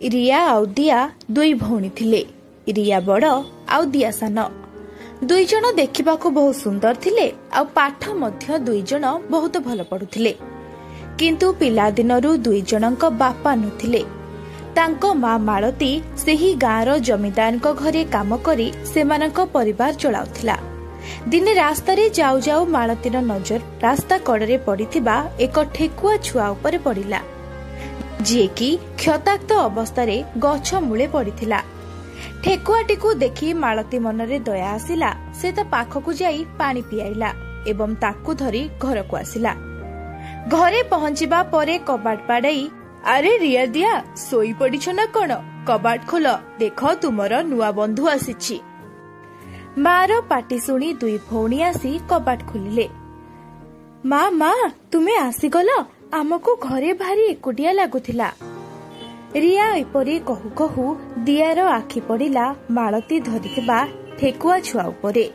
रिया आउ दिया दुई भौणी थिले। रिया बड़ आउ दिया सान। दुई जण देखिबाकू बहुत सुंदर थिले आउ पाठ मध्य दुई जण बहुत भल पढुथिले। किंतु पिला दिनरू दुई जनक बापा नथिले। तांको मां मालती सेही गाँर जमीदारक घरे काम करी सेमानक परिवार चलाउथिला। दिने रास्ता रे जाऊ जाऊ मालतीर नजर रास्ता कड़े पड़िथिबा एक ठेकुआ छुआ उपरे पड़िला, जी की क्षताक्त अवस्था रे गछ मूले पड़िथिला। ठेकुआटीकू देखि मालती मनरे दया आसिला। से ता पाखकू जाई पानी पियाइला एवं ताकू धरी घर को आसिला। घरे पहुंचीबा परे कबाट पाड़ाई, अरे रिया दिया सोई पड़िछ ना कौन, कबाट खोल, देख तुमर नुआ बंधु आसीछि। मार पाटी शुणी दुई भौणी आसी कबाट खोलिले। माँ माँ तुमे आसीगल, आमको घरे भारी एकुटिया लागुथिला। रिया एपरी कहू कहू दियार आखि पड़िला मालती धरिथिबा ठेकुआ छुआ उपरे।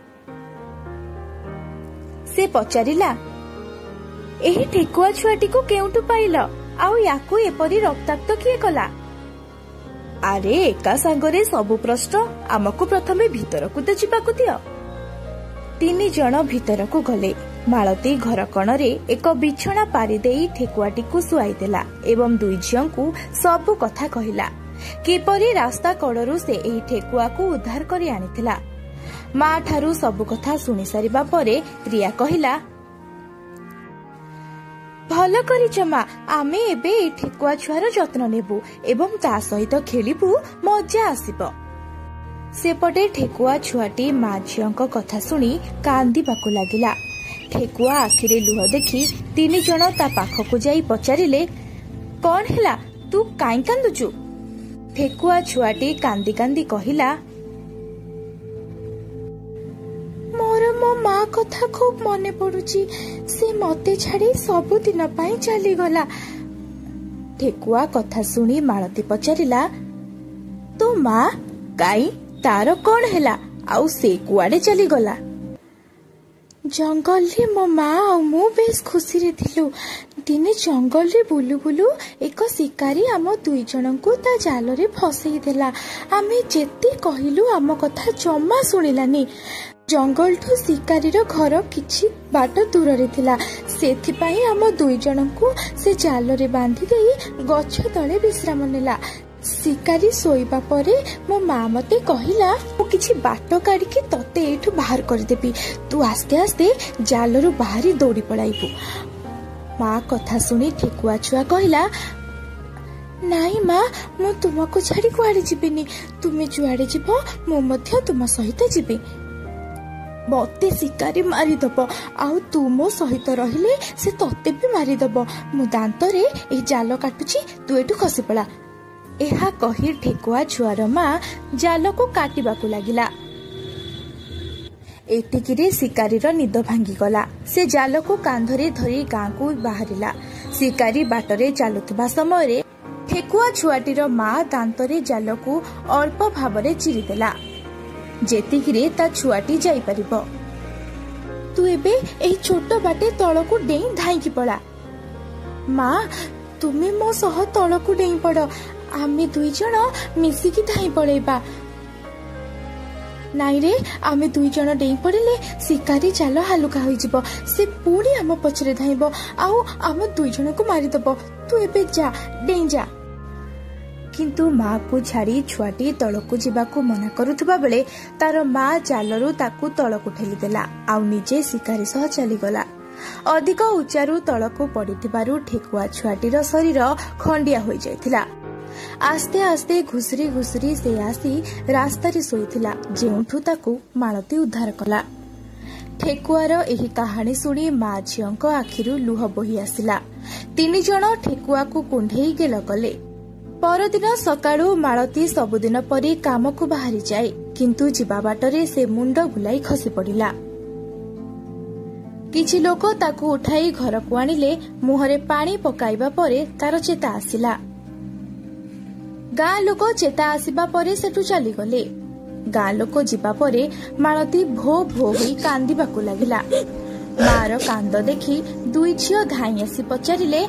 से पचारिला, एही ठेकुआ छुआटीकू केउठु पाइल, आउ याकू एपरी रक्ताक्त किए कला? अरे एका सांगरे सबु प्रश्न, आमको प्रथमे भितरकू तो जिबाकू दियो। तीन जण भितरकू गले। मालती घर कणरे एक बिछଣା पारि देई ठेकुआटीकू सुआई देला एवं दुई झियंकू सबु कथा कहिला। किपरि रास्ता कड़रू से एही ठेकुआकू उद्धार करी आनिथिला। मां ठारू सबु कथा सुनि सारिबा परे रिया कहिला, भल करिछ मां, आमे एबे ए ठेकुआ छुआर जत्न नेबु एवं ता सहित खेलिबु, मजा आसिबो। सेपटे ठेकुआ छुआटी मां झियंक कथा सुनी कांदिबाकू लागिला। ठेकुआ आखिरे लुह देखि तीन जण ता पाखकू जाई पचारिले, कौन हैला, तू काई कांदुचु? ठेकुआ छुआटी कांदी कांदी कहिला, मोर मो माँ कथा खूब मने पड़ुची, से मते छाड़ी सबु दिन पाई चली गला। ठेकुआ कथा सुनी मालती पचारिला, तो माँ काई, तार कौन हैला, आउ से कुआडे चली गला? जंगल रे मो माँ आउ मु बेस खुशी रे थिलु। दिने जंगल रे बुलु बुलु एक शिकारी आम दुई जनकू ता जाल रे फसई देला। आमे जेते कहिलु आम कथा जम्मा सुनिलानी। जंगल ठू शिकारी रो घर किछि बाट दूर रे थिला, सेथिपाई आम दुई जनकू से जाल रे बांधी देई गछ तळे विश्राम नेला। शिकारी सोईबा परे मो माँ मते कहिला, मु किछि बाट काढिकी तते एठू बाहर करदेबी, तू आस्ते आस्ते जालरू बाहरी दौड़ी पड़ाइबू। माँ कथा सुनी ठेकुआ छुआ कहिला, नाई माँ, मु तुमको छाड़ी कुआडे जिबिनी, तुमे जुआडे जिबो मु मध्य तुम सहित जिबी। मते शिकारी मारिदब, आउ तू मो सहित रहिले से तते भी मारिदब। मु दांतरे ए जाल काटुची, तू एठू खसी पड़ा। एहा कही ठेकुआ छुआर माँ जाल को काटिबाकू लागिला। एतिकिरे शिकारीर निद भांगीगला। से जाल को कांधरे धरी गाँ को बाहरिला। शिकारी बाटरे चलुथिबा समय ठेकुआ छुआटीर माँ दांतरे जाल को अल्प भावरे चिरीदेला, जेतिकिरे ता छुआटी जाई परिबो। तू एबे एही छोट बाटे तळकू डेई धाईकी पड़ा। माँ तुमे मो सह तळकू डेई पड़, आमे दुई जण मिसिकी धाई पड़ेबा। नाई रे, आमे दुई जण डेई पड़िले शिकारी जाल हालुका होई जिवो, से पुणी आम पछरे धाइबो, आउ आम दुई जण को मारिदबो। तू एबे जा, डेई जा। किंतु माँ को छाड़ी छुआटी तळकू जिबाकू मना करुथबा बेले तार माँ जालरू ताकू तळकू ठेली देला, आउ निजे शिकारी सह चलीगला। अधिक उच्चारू तळकू पड़िथिबारु ठेकुआ छुआटीर शरीर खंडिया होई जायथिला। आस्ते आस्ते घुसरी घुसरी से आसी रास्ता रे सोईथिला, जेउठू ताकू मालती उद्धार कला। ठेकुआर एही कहानी सुनी माँ झियंक आखिरु लुह बोही आसिला। तीन जण ठेकुआ को कुंढेई गेल गले। परदिन सकाळू मालती सबुदिन परी काम को बाहरी जाए, किंतु जिबा बाटरे से मुंड बुलाई खसी पड़िला। किछि लोक ताकू उठाई घर को आनिले। मुहरे पानी पकाइबा परे तार चेता आसिला। गाँ लोक चेता आसिबा परे सेठू चली गले। गाँ लोक जिबा परे मालती भो भो होई कांदिबाकू लागिला। मार कांद देखि दुई झियो धाई आसी पचारिले,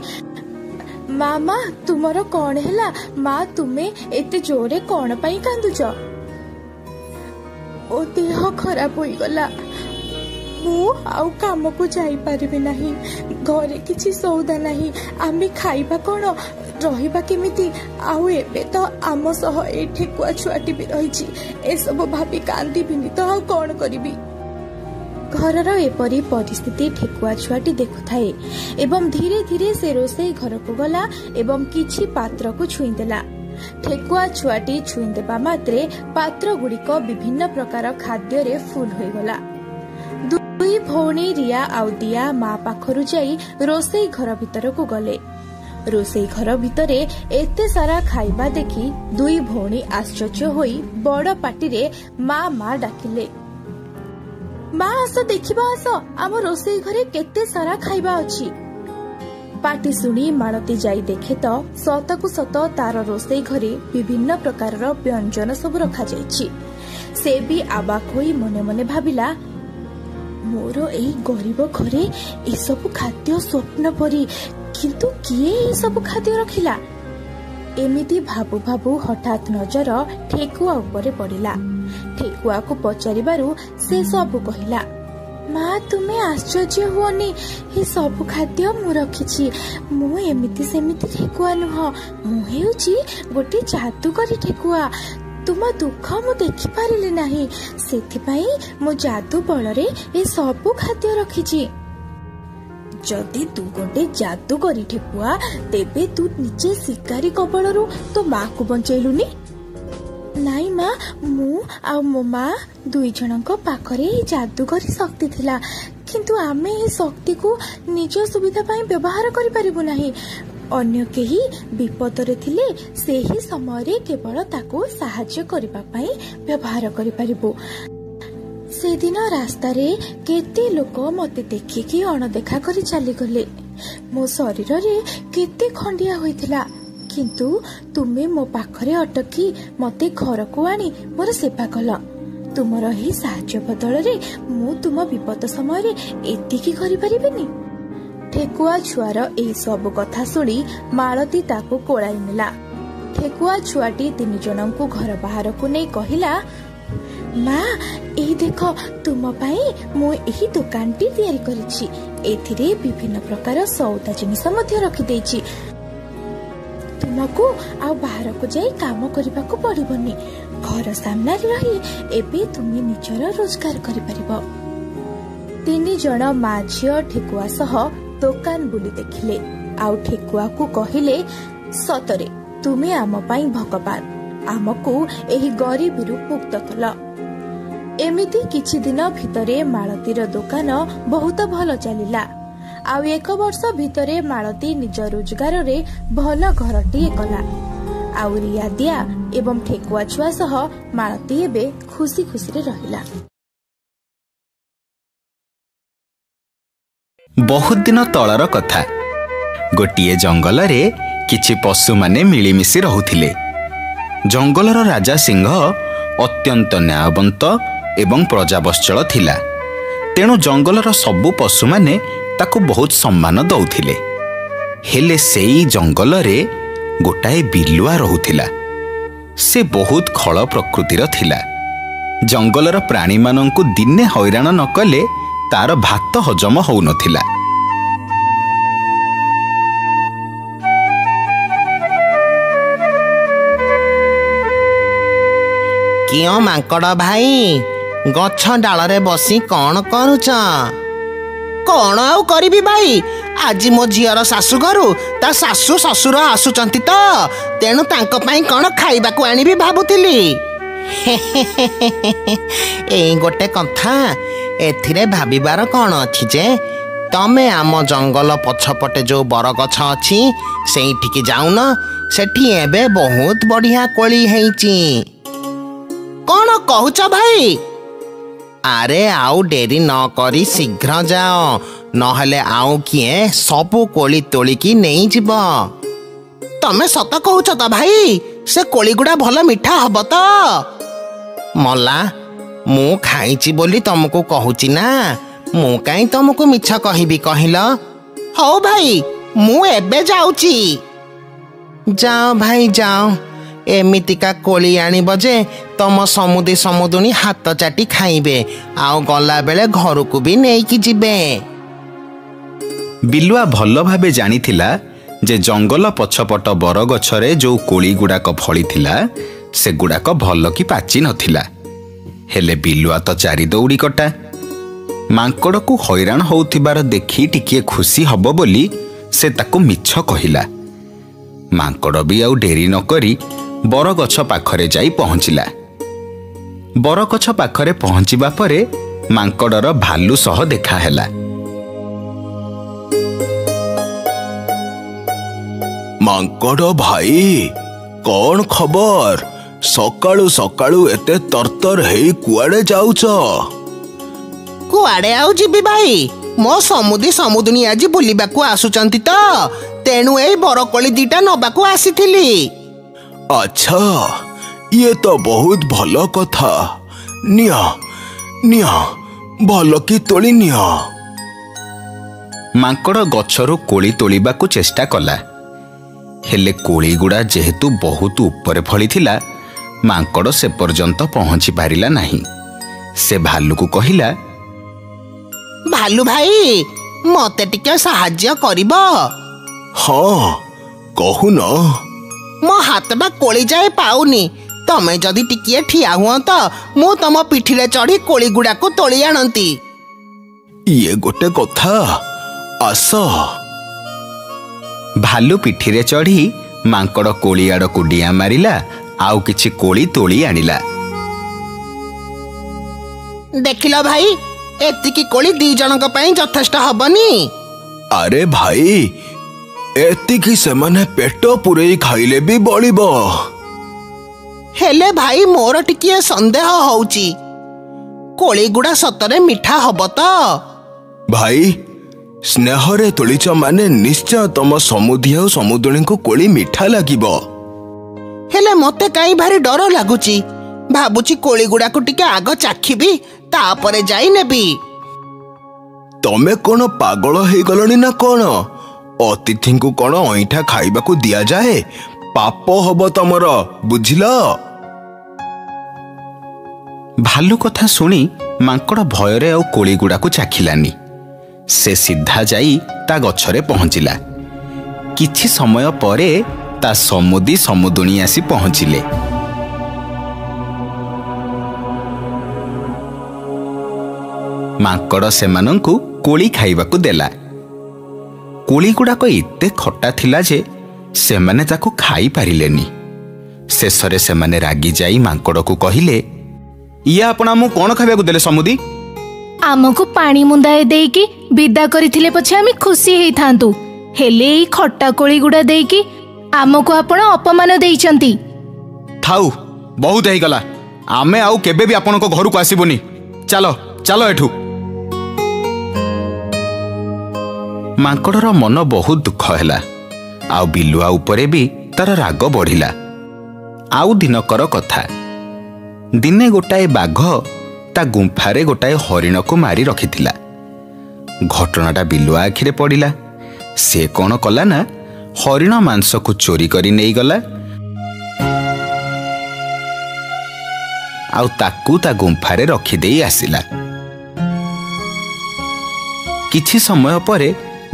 मामा तुमर कौन है? माँ तुम्हें एते जोरे कौन पाई कांदुच? ओ देह खराब हो गला, मु आउ काम को जाई परिबे नाही, घरे किछि सौदा नाही, आमे खाइबा कोन, रहिबा केमिति? आउ एबे तो आम सह ए ठेकुआ छुआटी भी रहिछि, ए सब भाबी कांदी बिनी तो आउ कोन करिबी? घरर एपरी परिस्थिति ठेकुआ छुआटी देखुथाए एवं धीरे धीरे से रोषेई घर को गला एवं किछि पात्र को छुई देला। ठेकुआ छुआटी छुई देबा मात्रे पात्र गुड़िक विभिन्न प्रकार खाद्य रे फुल हो गला। दुई भौणी रिया आउ दिया माँ पाखरु जाई रोषेई घर भितर को गले। रोषेई घर भितरे एते सारा खाइबा देखि दुई भौणी आश्चर्य होई बड़ पाटी रे माँ माँ डाकिले। माँ आस देखिबा, आस आम रोषेई घरे केते सारा खाइबा अछि। पाटी सुनी मालती जाई देखे तो सतकु सत तार रोषेई घरे विभिन्न प्रकार व्यंजन सब रखा जाइछि। से भी आबाक होई मने मने भाबिला, मोर एई गरीब घरे ए सब खाद्य स्वप्न परी, किंतु किए ए सब खाद्य रखिला? एमिति भाबु भाबु हठात नजर ठेकुआ उपरे पड़िला। ठेकुआ को पचारिबारु से सब कहिला, माँ तुम्हें आश्चर्य हुअनी, ये सब खाद्य मु रखिछि, मु एमिति सेमिति ठेकुआ नुह, मु हेउछि गोटे जादूकरी ठेकुआ। तुम दुख मु देखि पारिले नाही, सेथिपाई मु जादू बलरे ए सब खाद्य रखिछि। जदि तू गोटे जादूकरी ठेकुआ, तेबे तू निजे शिकारी कबलरू तो माँ को बंचैलुनी? नाई माँ, मु आ मो माँ दुई जनक पाखरे जादूकरी शक्ति थिला, किंतु आमे ए शक्ति को निज सुविधा पाई व्यवहार करि परिबु नाही। अन्य केही विपदरे थिले सेही समय रे केवल ताको सहाय्य करिबा पाई व्यवहार करि परिबु। से दिन रास्ता रे केते लोक मते देखिकी अणदेखा करी चली गले। मो शरीर रे केते खंडिया होइथिला, किंतु तुमे मो पाखरे अटकी मते घर को आनी मोर सेवा कल। तुमर ही साहाय्य बदल रे मु तुम विपद समय रे एतिकी करि परिबेनी। ठेकुआ छुआर एई सब कथा सुनी मालती ताको कोळाई नेला। ठेकुआ छुआटी तीन जनंकु घर बाहर को नै कहिला, माँ एही देख, तुम पाई मु एही दुकानटी तैयारी करिछि, एथिरे विभिन्न प्रकार सौदा जिनिस मध्य रखि देछि। तुमको आ बाहर को जाई काम करबा को पड़िबनी, घर सामने रही एबे तुमे निजर रोजगार करि परिबो। तीन जण माँ झियो ठेकुआ सह दुकान बुली देखिले आउ ठेकुआ को कहिले, सतरे तुमे आम पाई भगवान, आमको एही गरीबीरु मुक्त कल। एमिति किछि दिन भितरे मालतीर दुकान बहुत भल चलिला। आउ एक वर्ष भितरे मालती निज रोजगार रे भल घरटीए कला। आउ रिया दिया एवं ठेकुआ छुआ सह मालती एबे खुशी खुशी रे रहिला। बहुत दिन तळर कथा, गोटिए जंगल रे किछि पशु माने मिलिमिशि रहुथिले। जंगलर राजा सिंह अत्यंत न्यायवंत एवं प्रजावत्सल थिला, तेणु जंगलर सबु पशु माने ताको बहुत सम्मान दउथिले। हेले सेई जंगल रे गोटाए बिलुआ रहुथिला। से बहुत खळ प्रकृतिर थिला। जंगलर प्राणी मानंकु दिने हैरान न कले तार भात हजम होउ नथिला। कियो मांकड़ भाई, गछ डालरे बसी कौन करुच? कौन आउ करिबी भाई, आज मो झियर शाशु घरु ता शाशु ससुर आसुचंती तो, तेणु तांको पाई कौन खाइबा को आनिबी भाबुतिली। एई गोटे कथा, एथिरे भाबिबार कौन अछि जे तमे आम जंगल पछपटे जो बरगछ अछि सेठिकी जाउन, सेठी एबे बहुत बढ़िया कोली हेइची। कौन कहूच भाई? अरे आउ डेरी न करी शीघ्र जाओ, नहले आउ किए सबु कोली तोलिकी नहीं जीव। तमे सत कहूच तो भाई, से कोली गुड़ा भल मिठा हब तो? मला मु खाइची बोली तुमको कहूची ना, मु काई तुमको मिछ कहिबी कहिल? हौ भाई मु एबे जाउची। ଯାଅ ଭାଇ ଯାଅ, ଏମିତିକା କୋଳି ଆଣିବ ଯେ ତମ ସମୁଦି ସମୁଦୁଣୀ ହାତ ଚାଟି ଖାଇବେ, ଆଉ ଗଲାବେଳେ ଘରକୁ ବି ନେଇକି ଯିବେ। ବିଲୁଆ ଭଲ ଭାବେ ଜାଣିଥିଲା ଯେ ଜଙ୍ଗଲ ପଛପଟ ବରଗଛରେ ଯୋଉ କୋଳି ଗୁଡାକ ଫଳିଥିଲା ସେଗୁଡାକ ଭଲ କି ପାଚି ନଥିଲା। ହେଲେ ବିଲୁଆ ତ ଚାରି ଦୌଡ଼ି କଟା। ମାଙ୍କଡକୁ ହଇରାଣ ହଉଥିବାର ଦେଖି ଟିକିଏ ଖୁସି ହବ ବୋଲି ସେ ତାକୁ ମିଛ କହିଲା। ମାଙ୍କଡ ବି ଆଉ ଡେରି ନକରି ବରଗଛ ପାଖରେ ଯାଇ ପହଞ୍ଚିଲା। ବରଗଛ ପାଖରେ ପହଞ୍ଚିବା ପରେ ମାଙ୍କଡର ଭାଲୁ ସହ ଦେଖା ହେଲା। ମାଙ୍କଡ ଭାଇ, କଣ ଖବର? ସକାଳୁ ସକାଳୁ ଏତେ ତରତର ହେଇ କୁଆଡେ ଯାଉଛ? କୁଆଡେ ଆଉ ଯିବି ଭାଇ, ମୋ ସମୁଦି ସମୁଦୁଣୀ ଆଜି ବୁଲିବାକୁ ଆସୁଛନ୍ତି ତ, ତେଣୁ ଏଇ ବରକୋଳି ଦିଟା ନବାକୁ ଆସିଥିଲି। ଆଚ୍ଛା, ଇଏ ତ ବହୁତ ଭଲ କଥା। ନିଅ ନିଅ, ଭଲ କି ତୋଳି ନିଅ। ମାଙ୍କଡ ଗଛରୁ କୋଳି ତୋଳିବାକୁ ଚେଷ୍ଟା କଲା। ହେଲେ କୋଳିଗୁଡା ଯେହେତୁ ବହୁତ ଉପରେ ଫଳିଥିଲା, ମାଙ୍କଡ ସେ ପର୍ଯ୍ୟନ୍ତ ପହଞ୍ଚି ପାରିଲା ନାହିଁ। ସେ ଭାଲୁକୁ କହିଲା, ଭାଲୁ ଭାଇ, ମତେ ଟିକେ ସାହାଯ୍ୟ କରିବ? ହଁ, କହୁନ। ମୋ ହାତଟା କୋଳି ଯାଏ ପାଉନି, ତମେ ଯଦି ଟିକିଏ ଠିଆ ହୁଅନ୍ତ ମୁଁ ତମ ପିଠିରେ ଚଢି କୋଳି ଗୁଡାକୁ ତୋଳି ଆଣନ୍ତି। ଇଏ ଗୋଟେ କଥା, ଆସ। ଭାଲୁ ପିଠିରେ ଚଢି ମାଙ୍କଡ କୋଳି ଆଡକୁ ଡିଆଁ ମାରିଲା, ଆଉ କିଛି କୋଳି ତୋଳି ଆଣିଲା। ଦେଖିଲ ଭାଇ, ଏତିକି କୋଳି 2 ଜଣଙ୍କ ପାଇଁ ଯଥେଷ୍ଟ ହବନି? ଆରେ ଭାଇ, ଏତିକି ସେମାନେ ପେଟ ପୂରେଇ ଖାଇଲେ ବି ବଳିବ। ହେଲେ ଭାଇ, ମୋର ଟିକିଏ ସନ୍ଦେହ ହଉଛି, କୋଳି ଗୁଡା ସତରେ ମିଠା ହବ ତ? ଭାଇ, ସ୍ନେହରେ ତୋଳିଛ ମାନେ ନିଶ୍ଚୟ ତମ ସମୁଦି ଆଉ ସମୁଦୁଣୀଙ୍କୁ କୋଳି ମିଠା ଲାଗିବ। ହେଲେ ମତେ କାଇଁ ଭାରି ଡର ଲାଗୁଛି। ଭାବୁଛି କୋଳି ଗୁଡାକୁ ଟିକେ ଆଗ ଚାଖିବି, ତାପରେ ଯାଇ ନେବି। ତମେ କଣ ପାଗଳ ହେଇଗଲଣି ନା କଣ? ଅତିଥିଙ୍କୁ କଣ ଅଇଁଠା ଖାଇବାକୁ ଦିଆଯାଏ? ପାପ ହବ ତମର, ବୁଝିଲ? ଭାଲୁ କଥା ଶୁଣି ମାଙ୍କଡ ଭୟରେ ଆଉ କୋଳି ଗୁଡାକୁ ଚାଖିଲାନି। ସେ ସିଧା ଯାଇ ତା ଗଛରେ ପହଞ୍ଚିଲା। କିଛି ସମୟ ପରେ ତା ସମୁଦି ସମୁଦୁଣୀ ଆସି ପହଞ୍ଚିଲେ। ମାଙ୍କଡ ସେମାନଙ୍କୁ କୋଳି ଖାଇବାକୁ ଦେଲା। କୋଳି ଗୁଡାକ ଏତେ ଖଟା ଥିଲା ଯେ ସେମାନେ ତାକୁ ଖାଇପାରିଲେନି। ଶେଷରେ ସେମାନେ ରାଗି ଯାଇ ମାଙ୍କଡକୁ କହିଲେ, ଇଏ ଆପଣ ଆମକୁ କଣ ଖାଇବାକୁ ଦେଲେ ସମୁଦି? ଆମକୁ ପାଣି ମୁନ୍ଦାଏ ଦେଇକି ବିଦା କରିଥିଲେ ପଛେ ଆମେ ଖୁସି ହେଇଥାନ୍ତୁ, ହେଲେ ଏଇ ଖଟା କୋଳି ଗୁଡା ଦେଇକି ଆମକୁ ଆପଣ ଅପମାନ ଦେଇଛନ୍ତି। ଥାଉ, ବହୁତ ହେଇଗଲା। ଆମେ ଆଉ କେବେ ବି ଆପଣଙ୍କ ଘରକୁ ଆସିବୁନି। ଚାଲ ଚାଲ ଏଠୁ। ମାଙ୍କଡର ମନ ବହୁତ ଦୁଃଖ ହେଲା, ଆଉ ବିଲୁଆ ଉପରେ ବି ତାର ରାଗ ବଢିଲା। ଆଉ ଦିନକର କଥା, ଦିନେ ଗୋଟାଏ ବାଘ ତା ଗୁମ୍ଫାରେ ଗୋଟାଏ ହରିଣକୁ ମାରି ରଖିଥିଲା। ଘଟଣାଟା ବିଲୁଆ ଆଖିରେ ପଡ଼ିଲା। ସେ କଣ କଲା ନା, ହରିଣ ମାଂସକୁ ଚୋରି କରି ନେଇଗଲା, ଆଉ ତାକୁ ତା ଗୁମ୍ଫାରେ ରଖିଦେଇ ଆସିଲା। କିଛି ସମୟ ପରେ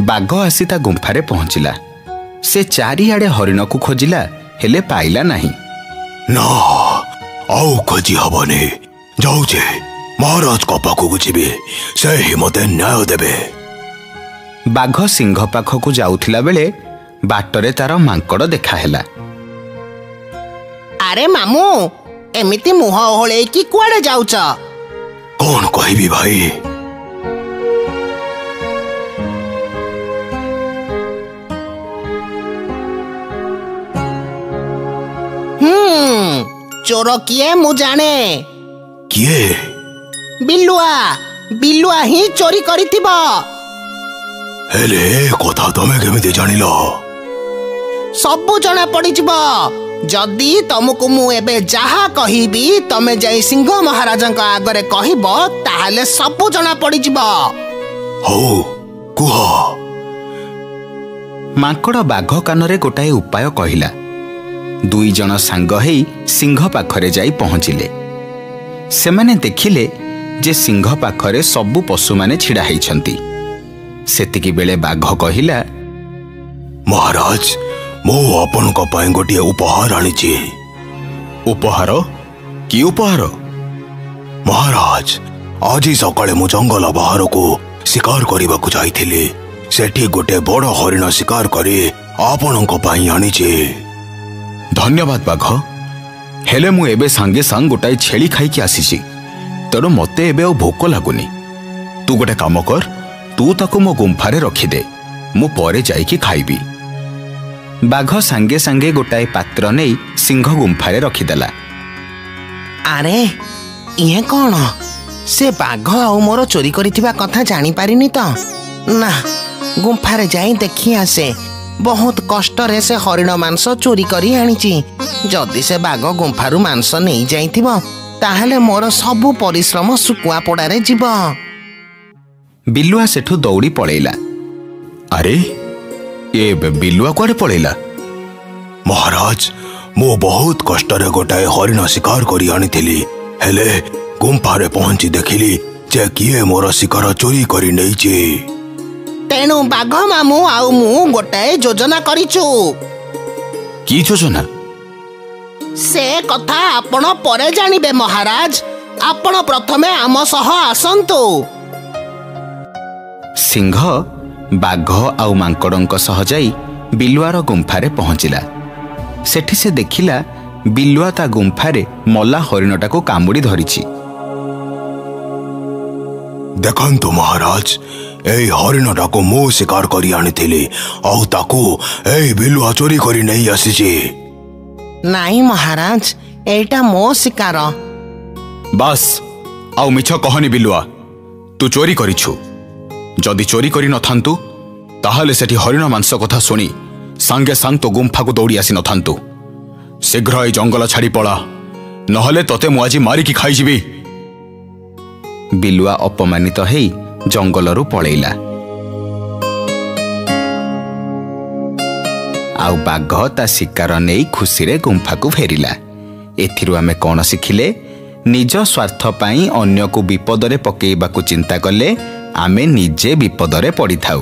ବାଘ ଆସି ତା ଗୁମ୍ଫାରେ ପହଞ୍ଚିଲା। ସେ ଚାରିଆଡେ ହରିଣକୁ ଖୋଜିଲା, ହେଲେ ପାଇଲା ନାହିଁ। ନା, ଆଉ ଖୋଜି ହବନି। ଯାଉଛି, ମହାରାଜଙ୍କ ପାଖକୁ ଯିବି, ସେ ହିଁ ମତେ ନ୍ୟାୟ ଦେବେ। ବାଘ ସିଂହ ପାଖକୁ ଯାଉଥିଲା ବେଳେ ବାଟରେ ତାର ମାଙ୍କଡ ଦେଖା ହେଲା। ଆରେ ମାମୁଁ, ଏମିତି ମୁହଁ ଓହଳେଇକି କୁଆଡେ ଯାଉଛ? କଣ କହିବି ଭାଇ? ଚୋର କିଏ ମୁଁ ଜାଣେ। କିଏ? ବିଲୁଆ। ବିଲୁଆ ହିଁ ଚୋରି କରିଥିବ। ହେଲେ ଏ କଥା ତମେ କେମିତି ଜାଣିଲ? ସବୁ ଜଣା ପଡିଯିବ। ଯଦି ତମକୁ ମୁଁ ଏବେ ଯାହା କହିବି ତମେ ଯାଇ ସିଂହ ମହାରାଜଙ୍କ ଆଗରେ କହିବ, ତାହେଲେ ସବୁ ଜଣା ପଡିଯିବ। ହଉ, କୁହ। ମାଙ୍କଡ ବାଘ କାନରେ ଗୋଟାଏ ଉପାୟ କହିଲା। ଦୁଇ ଜଣ ସାଙ୍ଗ ହେଇ ସିଂହ ପାଖରେ ଯାଇ ପହଞ୍ଚିଲେ। ସେମାନେ ଦେଖିଲେ ଯେ ସିଂହ ପାଖରେ ସବୁ ପଶୁମାନେ ଛିଡ଼ା ହେଇଛନ୍ତି। ସେତିକି ବେଳେ ବାଘ କହିଲା, ମହାରାଜ, ମୁଁ ଆପଣଙ୍କ ପାଇଁ ଗୋଟିଏ ଉପହାର ଆଣିଛି। ଉପହାର? କି ଉପହାର? ମହାରାଜ, ଆଜି ସକାଳେ ମୁଁ ଜଙ୍ଗଲ ବାହାରକୁ ଶିକାର କରିବାକୁ ଯାଇଥିଲି। ସେଠି ଗୋଟେ ବଡ଼ ହରିଣ ଶିକାର କରି ଆପଣଙ୍କ ପାଇଁ ଆଣିଛି। ଧନ୍ୟବାଦ ବାଘ, ହେଲେ ମୁଁ ଏବେ ସାଙ୍ଗେ ସାଙ୍ଗ ଗୋଟାଏ ଛେଳି ଖାଇକି ଆସିଛି, ତେଣୁ ମୋତେ ଏବେ ଆଉ ଭୋକ ଲାଗୁନି। ତୁ ଗୋଟେ କାମ କର, ତୁ ତାକୁ ମୋ ଗୁମ୍ଫାରେ ରଖିଦେ, ମୁଁ ପରେ ଯାଇକି ଖାଇବି। ବାଘ ସାଙ୍ଗେ ସାଙ୍ଗେ ଗୋଟାଏ ପାତ୍ର ନେଇ ସିଂହ ଗୁମ୍ଫାରେ ରଖିଦେଲା। ଆରେ ଇଏ କ'ଣ? ସେ ବାଘ ଆଉ ମୋର ଚୋରି କରିଥିବା କଥା ଜାଣିପାରିନି ତ? ନା, ଗୁମ୍ଫାରେ ଯାଇ ଦେଖି ଆସେ। ବହୁତ କଷ୍ଟରେ ସେ ହରିଣ ମାଂସ ଚୋରି କରି ଆଣିଛି। ଯଦି ସେ ବାଘ ଗୁମ୍ଫାରୁ ମାଂସ ନେଇଯାଇଥିବ, ତାହେଲେ ମୋର ସବୁ ପରିଶ୍ରମ ଶୁକୁଆ ପୋଡ଼ାରେ ଯିବ। ବିଲୁଆ ସେଠୁ ଦୌଡ଼ି ପଳେଇଲା। ଆରେ ଏ ବିଲୁଆ କୁଆଡ଼େ ପଳେଇଲା? ମହାରାଜ, ମୁଁ ବହୁତ କଷ୍ଟରେ ଗୋଟାଏ ହରିଣ ଶିକାର କରି ଆଣିଥିଲି, ହେଲେ ଗୁମ୍ଫାରେ ପହଞ୍ଚି ଦେଖିଲି ଯେ କିଏ ମୋର ଶିକାର ଚୋରି କରି ନେଇଛି। ତେଣୁ ବାଘ ମାମୁଁ ଆଉ ମୁଁ ଗୋଟାଏ ଯୋଜନା କରିଛୁ। କି ଯୋଜନା? ସେ କଥା ଆପଣ ପରେ ଜାଣିବେ ମହାରାଜ। ଆପଣ ପ୍ରଥମେ ଆମ ସହ ଆସନ୍ତୁ। ସିଂହ ବାଘ ଆଉ ମାଙ୍କଡ଼ଙ୍କ ସହ ଯାଇ ବିଲୁଆର ଗୁମ୍ଫାରେ ପହଞ୍ଚିଲା। ସେଠି ସେ ଦେଖିଲା ବିଲୁଆ ତା ଗୁମ୍ଫାରେ ମଲା ହରିଣଟାକୁ କାମୁଡ଼ି ଧରିଛି। ଦେଖନ୍ତୁ ମହାରାଜ, ଏଇ ହରିଣଟାକୁ ମୁଁ ଶିକାର କରି ଆଣିଥିଲି, ଆଉ ତାକୁ ଏଇ ବିଲୁଆ ଚୋରି କରି ନେଇ ଆସିଛି। ନାଇଁ ମହାରାଜ, ଏଇଟା ମୋ ଶିକାର। ବାସ୍, ଆଉ ମିଛ କହନି ବିଲୁଆ, ତୁ ଚୋରି କରିଛୁ। ଯଦି ଚୋରି କରି ନଥାନ୍ତୁ, ତାହେଲେ ସେଠି ହରିଣ ମାଂସ କଥା ଶୁଣି ସାଙ୍ଗେ ସାଙ୍ଗ ତୋ ଗୁମ୍ଫାକୁ ଦୌଡ଼ି ଆସି ନଥାନ୍ତୁ। ଶୀଘ୍ର ଏଇ ଜଙ୍ଗଲ ଛାଡ଼ି ପଳା, ନହେଲେ ତତେ ମୁଁ ଆଜି ମାରିକି ଖାଇଯିବି। ବିଲୁଆ ଅପମାନିତ ହେଇ ଜଙ୍ଗଲରୁ ପଳେଇଲା। ଆଉ ବାଘ ତା ଶିକାର ନେଇ ଖୁସିରେ ଗୁମ୍ଫାକୁ ଫେରିଲା। ଏଥିରୁ ଆମେ କ'ଣ ଶିଖିଲେ? ନିଜ ସ୍ୱାର୍ଥ ପାଇଁ ଅନ୍ୟକୁ ବିପଦରେ ପକେଇବାକୁ ଚିନ୍ତା କଲେ ଆମେ ନିଜେ ବିପଦରେ ପଡ଼ିଥାଉ।